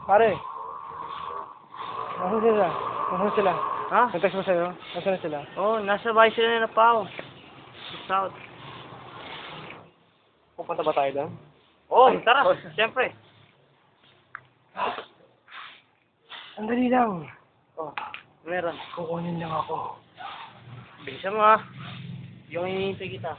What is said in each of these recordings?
Pare. Nasaan sila? Nasaan sila? Ha? Nag-text mo sa'yo? Nasaan sila? Oo, nasa bahay sila na Pao. South. Pupunta ba tayo doon? Oo, tara. Siyempre. Sandali lang. Oh, meron. Kukunin lang ako. Bilisan mo ha. Yung hinihintay kita.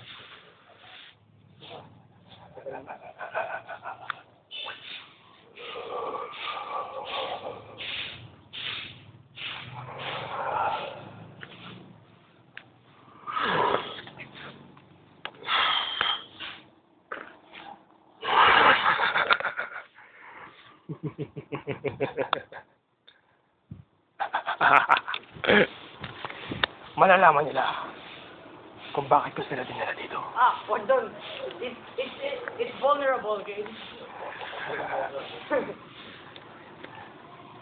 Malalaman nila kung bakit ko sila dinala dito. Ah, wag doon. It's vulnerable, okay?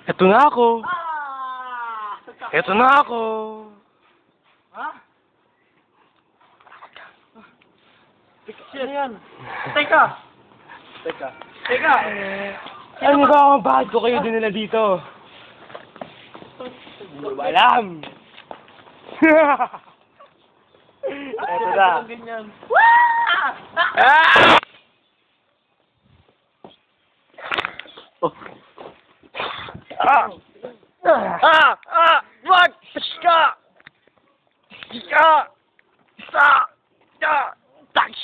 Eto na ako. Ah! Eto na ako. Ha? Ano yan? Teka! Teka! Alam niyo ba kung bakit ko kayo dinala dito? Hindi ba alam? Eto na. Ganyan. Ah! Oh. Wag! Ska! Ska! Sa! Sa! Touch!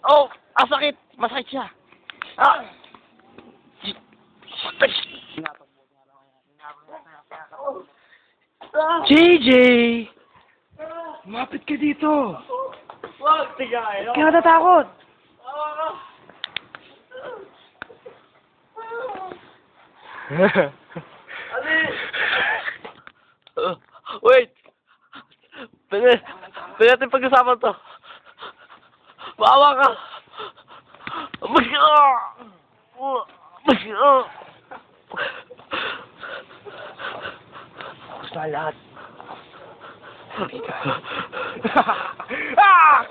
Oh! Sakit! Masakit siya! JJ! Mapit ka dito. Wag! Tiga kayo! Kaya natatakot. Wait! Pwede natin pag-usapan to. Bawa ka! Gusto na lahat. Ah!